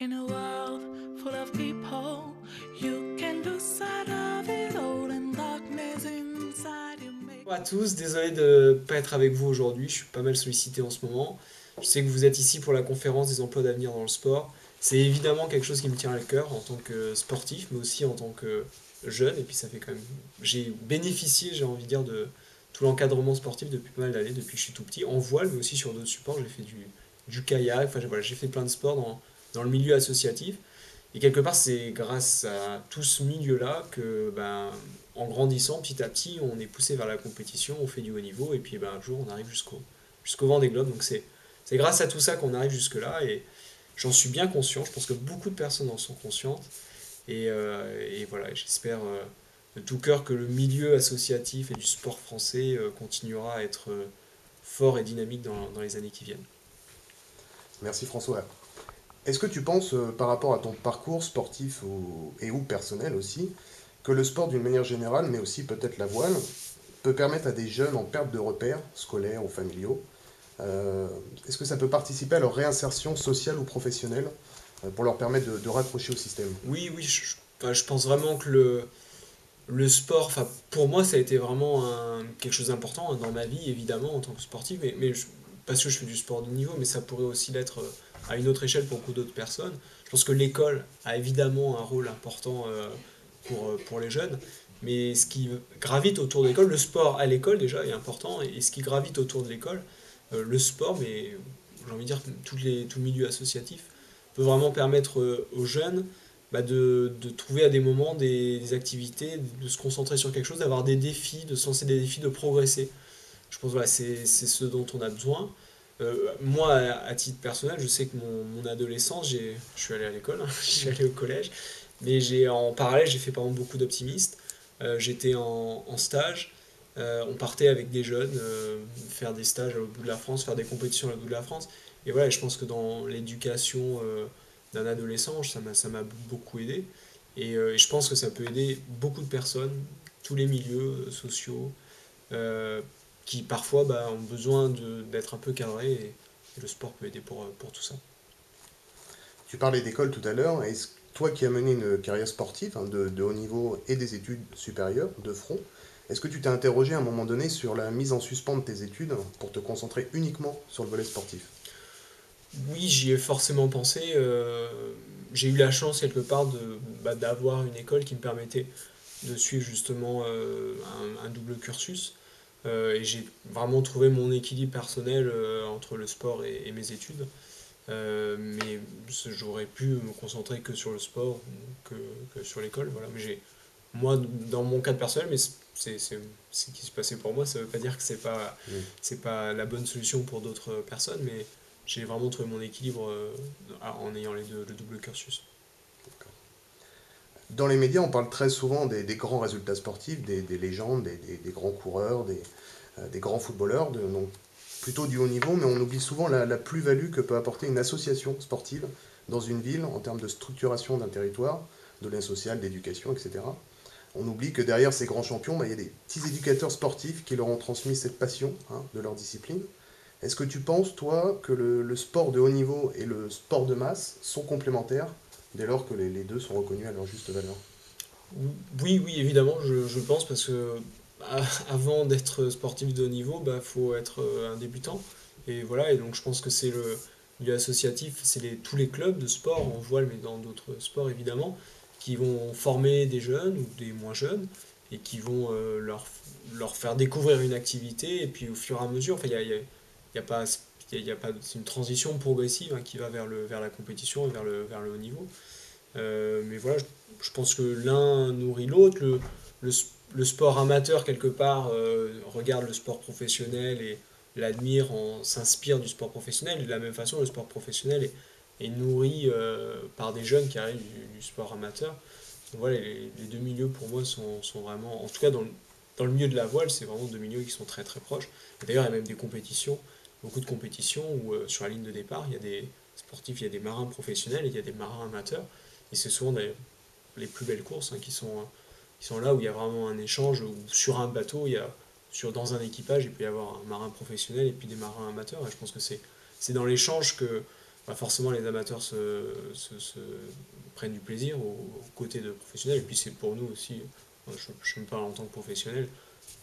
In a world full of people, you can lose sight of it all and darkness inside you make. Bonjour à tous, désolé de ne pas être avec vous aujourd'hui, je suis pas mal sollicité en ce moment. Je sais que vous êtes ici pour la conférence des emplois d'avenir dans le sport. C'est évidemment quelque chose qui me tient à cœur en tant que sportif, mais aussi en tant que jeune. Et puis ça fait quand même. J'ai bénéficié, j'ai envie de dire, de tout l'encadrement sportif depuis pas mal d'années, depuis que je suis tout petit, en voile, mais aussi sur d'autres supports. J'ai fait du kayak, enfin voilà, j'ai fait plein de sports dans le milieu associatif. Et quelque part, c'est grâce à tout ce milieu-là que, ben, en grandissant, petit à petit, on est poussé vers la compétition, on fait du haut niveau, et puis ben, un jour, on arrive jusqu'au vent des globes. Donc c'est grâce à tout ça qu'on arrive jusque-là, et j'en suis bien conscient. Je pense que beaucoup de personnes en sont conscientes. Et voilà, j'espère de tout cœur que le milieu associatif et du sport français continuera à être fort et dynamique dans les années qui viennent. Merci François. Est-ce que tu penses, par rapport à ton parcours sportif et ou personnel aussi, que le sport d'une manière générale, mais aussi peut-être la voile, peut permettre à des jeunes en perte de repères, scolaires ou familiaux, euh, est-ce que ça peut participer à leur réinsertion sociale ou professionnelle pour leur permettre de raccrocher au système? Oui, oui, enfin, je pense vraiment que le sport, enfin, pour moi, ça a été vraiment quelque chose d'important dans ma vie, évidemment, en tant que sportif, parce que je fais du sport de niveau, mais ça pourrait aussi l'être à une autre échelle pour beaucoup d'autres personnes. Je pense que l'école a évidemment un rôle important pour les jeunes, mais ce qui gravite autour de l'école, le sport à l'école déjà est important, et ce qui gravite autour de l'école, le sport, mais j'ai envie de dire tout le milieu associatif, peut vraiment permettre aux jeunes bah, de trouver à des moments des activités, de se concentrer sur quelque chose, d'avoir des défis, de se lancer des défis, de progresser. Je pense que voilà, c'est ce dont on a besoin. Moi, à titre personnel, je sais que mon adolescence, je suis allé à l'école, hein, je suis allé au collège, mais en parallèle, j'ai fait par exemple beaucoup d'optimistes. J'étais en stage, on partait avec des jeunes faire des stages au bout de la France, faire des compétitions au bout de la France. Et voilà, je pense que dans l'éducation d'un adolescent, ça m'a beaucoup aidé. Et je pense que ça peut aider beaucoup de personnes, tous les milieux sociaux, euh, qui parfois bah, ont besoin d'être un peu cadrés. Et le sport peut aider pour tout ça. Tu parlais d'école tout à l'heure. Est-ce toi qui as mené une carrière sportive hein, de haut niveau et des études supérieures de front, est-ce que tu t'es interrogé à un moment donné sur la mise en suspens de tes études pour te concentrer uniquement sur le volet sportif? Oui, j'y ai forcément pensé. J'ai eu la chance quelque part d'avoir une école qui me permettait de suivre justement un double cursus. Et j'ai vraiment trouvé mon équilibre personnel entre le sport et mes études. Mais j'aurais pu me concentrer que sur le sport ou que sur l'école. Voilà. Moi, dans mon cas personnel, mais c'est ce qui se passait pour moi, ça veut pas dire que Hmm, c'est pas la bonne solution pour d'autres personnes, mais j'ai vraiment trouvé mon équilibre en ayant les deux, le double cursus. d'accord. Dans les médias, on parle très souvent des grands résultats sportifs, des légendes, des grands coureurs, des grands footballeurs, donc plutôt du haut niveau, mais on oublie souvent la plus-value que peut apporter une association sportive dans une ville en termes de structuration d'un territoire, de lien social, d'éducation, etc. On oublie que derrière ces grands champions, bah, il y a des petits éducateurs sportifs qui leur ont transmis cette passion hein, de leur discipline. Est-ce que tu penses, toi, que le sport de haut niveau et le sport de masse sont complémentaires dès lors que les deux sont reconnus à leur juste valeur? Oui, oui, évidemment, je pense, parce que avant d'être sportif de haut niveau, bah, faut être un débutant. Et voilà, et donc je pense que c'est le milieu associatif, c'est tous les clubs de sport, en voile, mais dans d'autres sports évidemment, qui vont former des jeunes ou des moins jeunes, et qui vont leur faire découvrir une activité, et puis au fur et à mesure, enfin, il y a pas, il y a pas, c'est une transition progressive hein, qui va vers la compétition et vers le haut niveau. Mais voilà, je pense que l'un nourrit l'autre. Le, le sport amateur, quelque part, regarde le sport professionnel et l'admire, s'inspire du sport professionnel. Et de la même façon, le sport professionnel est nourri par des jeunes qui arrivent du sport amateur. Donc voilà, les deux milieux pour moi sont vraiment, en tout cas dans le milieu de la voile, c'est vraiment deux milieux qui sont très très proches. Et d'ailleurs, il y a même des compétitions, beaucoup de compétitions où sur la ligne de départ, il y a des sportifs, il y a des marins professionnels et il y a des marins amateurs. Et c'est souvent d'ailleurs les plus belles courses hein, qui sont là où il y a vraiment un échange, où sur un bateau, dans un équipage, il peut y avoir un marin professionnel et puis des marins amateurs. Et je pense que c'est dans l'échange forcément les amateurs se prennent du plaisir aux côtés de professionnels. Et puis c'est pour nous aussi, je me parle en tant que professionnel,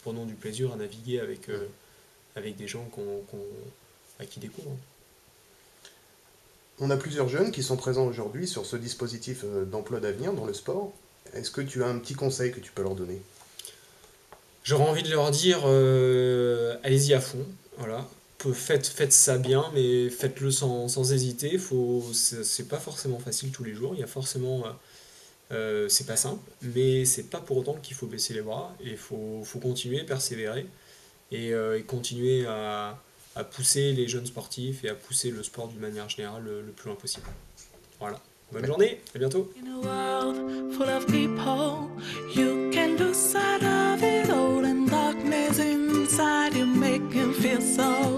prenons du plaisir à naviguer avec des gens à qui découvrent. On a plusieurs jeunes qui sont présents aujourd'hui sur ce dispositif d'emploi d'avenir dans le sport. Est-ce que tu as un petit conseil que tu peux leur donner? J'aurais envie de leur dire, allez-y à fond, voilà. Faites ça bien, mais faites-le sans hésiter. C'est pas forcément facile tous les jours. Il y a forcément, c'est pas simple, mais c'est pas pour autant qu'il faut baisser les bras. Et faut continuer, persévérer et continuer à pousser les jeunes sportifs et à pousser le sport d'une manière générale le plus loin possible. Voilà. Bonne journée, à bientôt. In a world full of people, you can lose sight of it all, and darkness inside you make you feel so